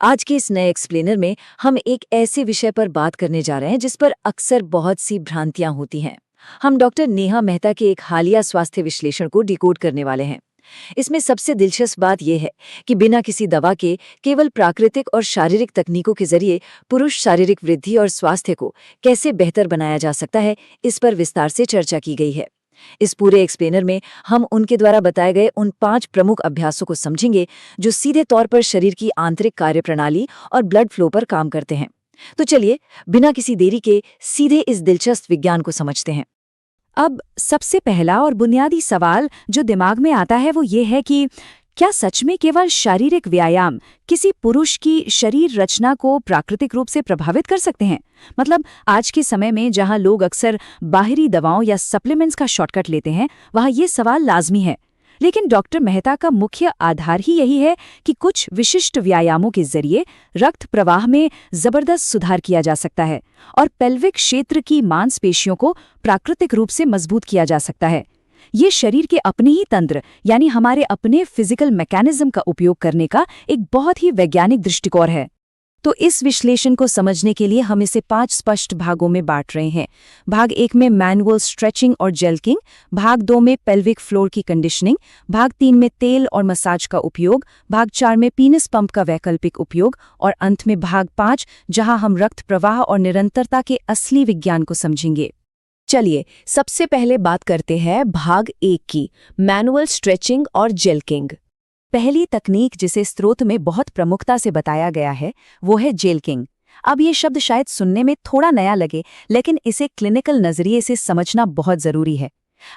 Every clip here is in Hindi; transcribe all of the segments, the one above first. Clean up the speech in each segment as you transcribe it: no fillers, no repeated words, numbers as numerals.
आज के इस नए एक्सप्लेनर में हम एक ऐसे विषय पर बात करने जा रहे हैं जिस पर अक्सर बहुत सी भ्रांतियां होती हैं। हम डॉक्टर नेहा मेहता के एक हालिया स्वास्थ्य विश्लेषण को डिकोड करने वाले हैं। इसमें सबसे दिलचस्प बात यह है कि बिना किसी दवा के केवल प्राकृतिक और शारीरिक तकनीकों के जरिए पुरुष शारीरिक वृद्धि और स्वास्थ्य को कैसे बेहतर बनाया जा सकता है, इस पर विस्तार से चर्चा की गई है। इस पूरे एक्सप्लेनर में हम उनके द्वारा बताए गए उन 5 प्रमुख अभ्यासों को समझेंगे जो सीधे तौर पर शरीर की आंतरिक कार्यप्रणाली और ब्लड फ्लो पर काम करते हैं। तो चलिए बिना किसी देरी के सीधे इस दिलचस्प विज्ञान को समझते हैं। अब सबसे पहला और बुनियादी सवाल जो दिमाग में आता है वो ये है कि क्या सच में केवल शारीरिक व्यायाम किसी पुरुष की शरीर रचना को प्राकृतिक रूप से प्रभावित कर सकते हैं? मतलब आज के समय में जहां लोग अक्सर बाहरी दवाओं या सप्लीमेंट्स का शॉर्टकट लेते हैं, वहां ये सवाल लाजमी है। लेकिन डॉक्टर मेहता का मुख्य आधार ही यही है कि कुछ विशिष्ट व्यायामों के जरिए रक्त प्रवाह में जबरदस्त सुधार किया जा सकता है और पेल्विक क्षेत्र की मांसपेशियों को प्राकृतिक रूप से मजबूत किया जा सकता है। ये शरीर के अपने ही तंत्र यानी हमारे अपने फिजिकल मैकेनिज्म का उपयोग करने का एक बहुत ही वैज्ञानिक दृष्टिकोण है। तो इस विश्लेषण को समझने के लिए हम इसे 5 स्पष्ट भागों में बांट रहे हैं। भाग 1 में मैनुअल स्ट्रेचिंग और जेल्किंग, भाग 2 में पेल्विक फ्लोर की कंडीशनिंग, भाग 3 में तेल और मसाज का उपयोग, भाग 4 में पीनस पंप का वैकल्पिक उपयोग और अंत में भाग 5 जहां हम रक्त प्रवाह और निरंतरता के असली विज्ञान को समझेंगे। चलिए सबसे पहले बात करते हैं भाग 1 की, मैनुअल स्ट्रेचिंग और जेल्किंग। पहली तकनीक जिसे स्रोत में बहुत प्रमुखता से बताया गया है वो है जेल्किंग। अब ये शब्द शायद सुनने में थोड़ा नया लगे, लेकिन इसे क्लिनिकल नजरिए से समझना बहुत जरूरी है।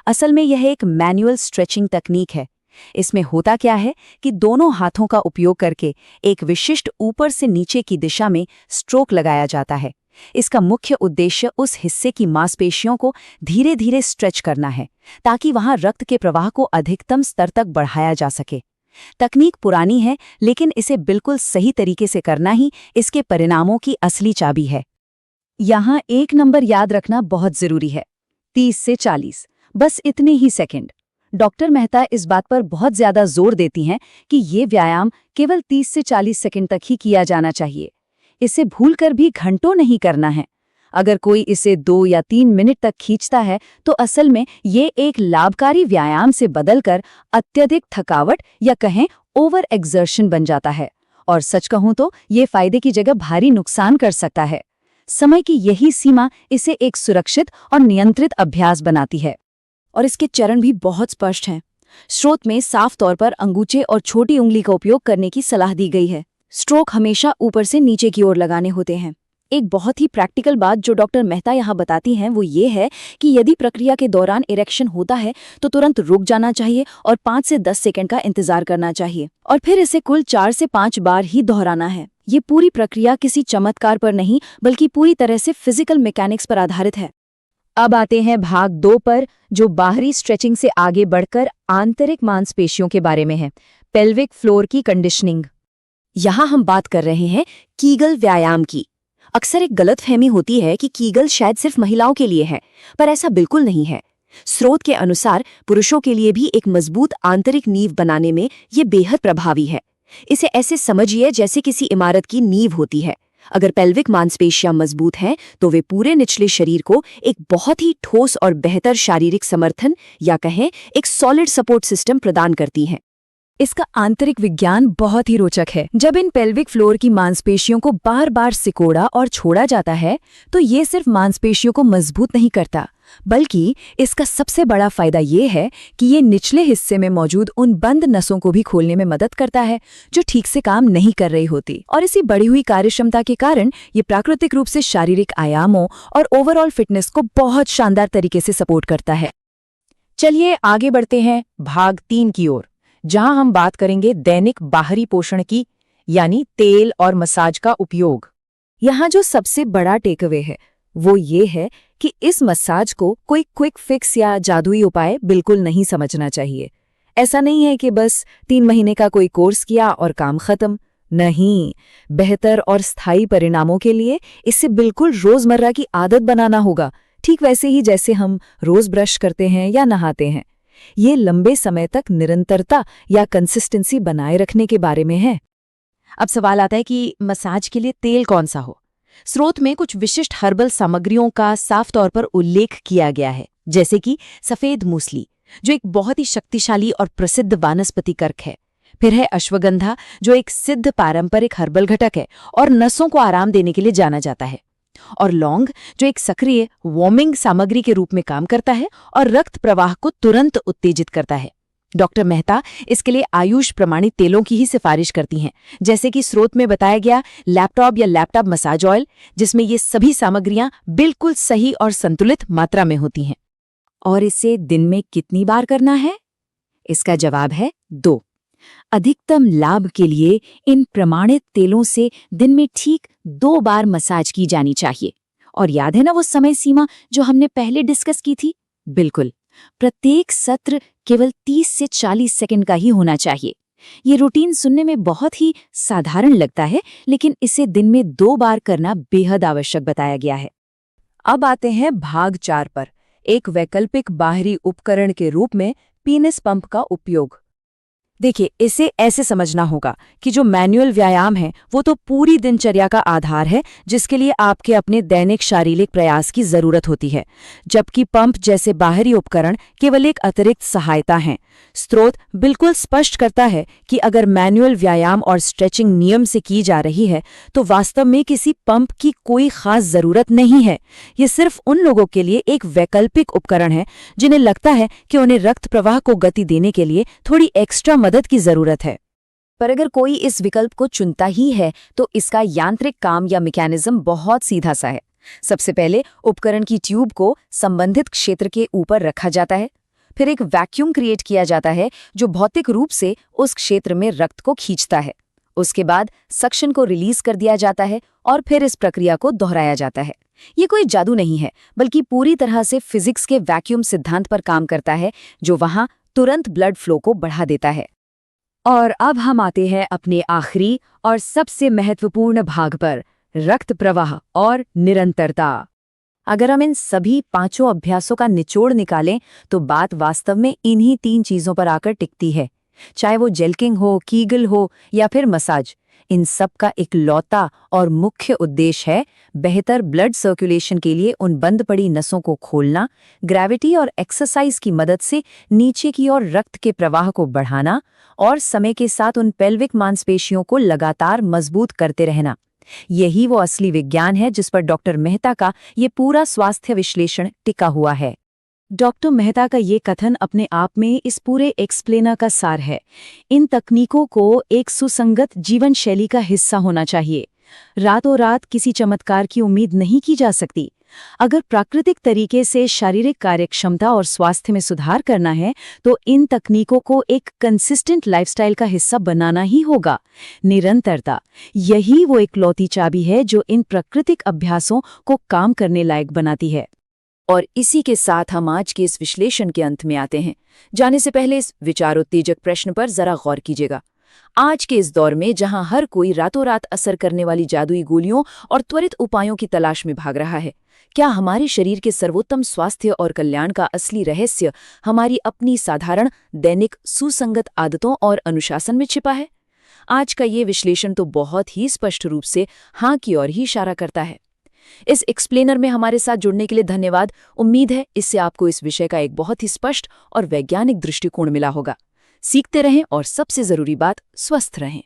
असल में यह एक मैनुअल स्ट्रेचिंग तकनीक है। इसमें होता क्या है कि दोनों हाथों का उपयोग करके एक विशिष्ट ऊपर से नीचे की दिशा में स्ट्रोक लगाया जाता है। इसका मुख्य उद्देश्य उस हिस्से की मांसपेशियों को धीरे धीरे स्ट्रेच करना है ताकि वहां रक्त के प्रवाह को अधिकतम स्तर तक बढ़ाया जा सके। तकनीक पुरानी है, लेकिन इसे बिल्कुल सही तरीके से करना ही इसके परिणामों की असली चाबी है। यहाँ एक नंबर याद रखना बहुत जरूरी है, 30 से 40, बस इतने ही सेकंड। डॉक्टर मेहता इस बात पर बहुत ज्यादा जोर देती हैं कि ये व्यायाम केवल 30 से 40 सेकंड तक ही किया जाना चाहिए। इसे भूलकर भी घंटों नहीं करना है। अगर कोई इसे 2 या 3 मिनट तक खींचता है तो असल में ये एक लाभकारी व्यायाम से बदलकर अत्यधिक थकावट या कहें ओवर एक्सर्शन बन जाता है। और सच कहूं तो ये फायदे की जगह भारी नुकसान कर सकता है। समय की यही सीमा इसे एक सुरक्षित और नियंत्रित अभ्यास बनाती है। और इसके चरण भी बहुत स्पष्ट हैं। स्रोत में साफ तौर पर अंगूठे और छोटी उंगली का उपयोग करने की सलाह दी गई है। स्ट्रोक हमेशा ऊपर से नीचे की ओर लगाने होते हैं। एक बहुत ही प्रैक्टिकल बात जो डॉक्टर मेहता यहाँ बताती हैं वो ये है कि यदि प्रक्रिया के दौरान इरेक्शन होता है तो तुरंत रुक जाना चाहिए और 5 से 10 सेकंड का इंतजार करना चाहिए और फिर इसे कुल 4 से 5 बार ही दोहराना है। ये पूरी प्रक्रिया किसी चमत्कार पर नहीं बल्कि पूरी तरह से फिजिकल मैकेनिक्स पर आधारित है। अब आते हैं भाग 2 पर, जो बाहरी स्ट्रेचिंग से आगे बढ़कर आंतरिक मांसपेशियों के बारे में है, पेल्विक फ्लोर की कंडीशनिंग। यहाँ हम बात कर रहे हैं कीगल व्यायाम की। अक्सर एक गलतफहमी होती है कि कीगल शायद सिर्फ महिलाओं के लिए है, पर ऐसा बिल्कुल नहीं है। स्रोत के अनुसार पुरुषों के लिए भी एक मजबूत आंतरिक नींव बनाने में ये बेहद प्रभावी है। इसे ऐसे समझिए जैसे किसी इमारत की नींव होती है। अगर पेल्विक मांसपेशियां मजबूत हैं तो वे पूरे निचले शरीर को एक बहुत ही ठोस और बेहतर शारीरिक समर्थन या कहें एक सॉलिड सपोर्ट सिस्टम प्रदान करती हैं। इसका आंतरिक विज्ञान बहुत ही रोचक है। जब इन पेल्विक फ्लोर की मांसपेशियों को बार बार सिकोड़ा और छोड़ा जाता है तो ये सिर्फ मांसपेशियों को मजबूत नहीं करता, बल्कि इसका सबसे बड़ा फायदा ये है कि ये निचले हिस्से में मौजूद उन बंद नसों को भी खोलने में मदद करता है जो ठीक से काम नहीं कर रही होती। और इसी बढ़ी हुई कार्यक्षमता के कारण ये प्राकृतिक रूप से शारीरिक आयामों और ओवरऑल फिटनेस को बहुत शानदार तरीके से सपोर्ट करता है। चलिए आगे बढ़ते हैं भाग 3 की ओर, जहां हम बात करेंगे दैनिक बाहरी पोषण की, यानी तेल और मसाज का उपयोग। यहाँ जो सबसे बड़ा टेकअवे है वो ये है कि इस मसाज को कोई क्विक फिक्स या जादुई उपाय बिल्कुल नहीं समझना चाहिए। ऐसा नहीं है कि बस 3 महीने का कोई कोर्स किया और काम खत्म। नहीं, बेहतर और स्थायी परिणामों के लिए इसे बिल्कुल रोजमर्रा की आदत बनाना होगा, ठीक वैसे ही जैसे हम रोज ब्रश करते हैं या नहाते हैं। ये लंबे समय तक निरंतरता या कंसिस्टेंसी बनाए रखने के बारे में है। अब सवाल आता है कि मसाज के लिए तेल कौन सा हो। स्रोत में कुछ विशिष्ट हर्बल सामग्रियों का साफ तौर पर उल्लेख किया गया है, जैसे कि सफेद मूसली, जो एक बहुत ही शक्तिशाली और प्रसिद्ध वानस्पतिक अर्क है। फिर है अश्वगंधा, जो एक सिद्ध पारंपरिक हर्बल घटक है और नसों को आराम देने के लिए जाना जाता है। और लौंग, जो एक सक्रिय वार्मिंग सामग्री के रूप में काम करता है और रक्त प्रवाह को तुरंत उत्तेजित करता है। डॉक्टर मेहता इसके लिए आयुष प्रमाणित तेलों की ही सिफारिश करती हैं, जैसे कि स्रोत में बताया गया लैपटॉप मसाज ऑयल, जिसमें ये सभी सामग्रियां बिल्कुल सही और संतुलित मात्रा में होती हैं। और इसे दिन में कितनी बार करना है? इसका जवाब है 2। अधिकतम लाभ के लिए इन प्रमाणित तेलों से दिन में ठीक 2 बार मसाज की जानी चाहिए। और याद है ना वो समय सीमा जो हमने पहले डिस्कस की थी? बिल्कुल, प्रत्येक सत्र केवल 30 से 40 सेकंड का ही होना चाहिए। ये रूटीन सुनने में बहुत ही साधारण लगता है, लेकिन इसे दिन में 2 बार करना बेहद आवश्यक बताया गया है। अब आते हैं भाग 4 पर, एक वैकल्पिक बाहरी उपकरण के रूप में पीनिस पंप का उपयोग। देखिए, इसे ऐसे समझना होगा कि जो मैनुअल व्यायाम है वो तो पूरी दिनचर्या का आधार है, जिसके लिए आपके अपने दैनिक शारीरिक प्रयास की जरूरत होती है, जबकि पंप जैसे बाहरी उपकरण केवल एक अतिरिक्त सहायता हैं। स्रोत बिल्कुल स्पष्ट करता है कि अगर मैनुअल व्यायाम और स्ट्रेचिंग नियम से की जा रही है तो वास्तव में किसी पंप की कोई खास जरूरत नहीं है। ये सिर्फ उन लोगों के लिए एक वैकल्पिक उपकरण है जिन्हें लगता है कि उन्हें रक्त प्रवाह को गति देने के लिए थोड़ी एक्स्ट्रा मदद की जरूरत है। पर अगर कोई इस विकल्प को चुनता ही है तो इसका यांत्रिक काम या मैकेनिज्म बहुत सीधा सा है। सबसे पहले उपकरण की ट्यूब को संबंधित क्षेत्र के ऊपर रखा जाता है, फिर एक वैक्यूम क्रिएट किया जाता है जो भौतिक रूप से उस क्षेत्र में रक्त को खींचता है। उसके बाद सक्शन को रिलीज कर दिया जाता है और फिर इस प्रक्रिया को दोहराया जाता है। ये कोई जादू नहीं है, बल्कि पूरी तरह से फिजिक्स के वैक्यूम सिद्धांत पर काम करता है, जो वहां तुरंत ब्लड फ्लो को बढ़ा देता है। और अब हम आते हैं अपने आखिरी और सबसे महत्वपूर्ण भाग पर, रक्त प्रवाह और निरंतरता। अगर हम इन सभी 5 अभ्यासों का निचोड़ निकालें तो बात वास्तव में इन्हीं 3 चीजों पर आकर टिकती है। चाहे वो जेल्किंग हो, कीगल हो या फिर मसाज, इन सब का इकलौता और मुख्य उद्देश्य है बेहतर ब्लड सर्कुलेशन के लिए उन बंद पड़ी नसों को खोलना, ग्रेविटी और एक्सरसाइज की मदद से नीचे की ओर रक्त के प्रवाह को बढ़ाना और समय के साथ उन पेल्विक मांसपेशियों को लगातार मजबूत करते रहना। यही वो असली विज्ञान है जिस पर डॉक्टर मेहता का ये पूरा स्वास्थ्य विश्लेषण टिका हुआ है। डॉक्टर मेहता का ये कथन अपने आप में इस पूरे एक्सप्लेनर का सार है। इन तकनीकों को एक सुसंगत जीवन शैली का हिस्सा होना चाहिए। रातों रात किसी चमत्कार की उम्मीद नहीं की जा सकती। अगर प्राकृतिक तरीके से शारीरिक कार्यक्षमता और स्वास्थ्य में सुधार करना है तो इन तकनीकों को एक कंसिस्टेंट लाइफस्टाइल का हिस्सा बनाना ही होगा। निरंतरता, यही वो इकलौती चाबी है जो इन प्राकृतिक अभ्यासों को काम करने लायक बनाती है। और इसी के साथ हम आज के इस विश्लेषण के अंत में आते हैं। जाने से पहले इस विचारोत्तेजक प्रश्न पर जरा गौर कीजिएगा। आज के इस दौर में जहां हर कोई रातों रात असर करने वाली जादुई गोलियों और त्वरित उपायों की तलाश में भाग रहा है, क्या हमारे शरीर के सर्वोत्तम स्वास्थ्य और कल्याण का असली रहस्य हमारी अपनी साधारण दैनिक सुसंगत आदतों और अनुशासन में छिपा है? आज का ये विश्लेषण तो बहुत ही स्पष्ट रूप से हाँ की ओर ही इशारा करता है। इस एक्सप्लेनर में हमारे साथ जुड़ने के लिए धन्यवाद। उम्मीद है इससे आपको इस विषय का एक बहुत ही स्पष्ट और वैज्ञानिक दृष्टिकोण मिला होगा। सीखते रहें और सबसे जरूरी बात, स्वस्थ रहें।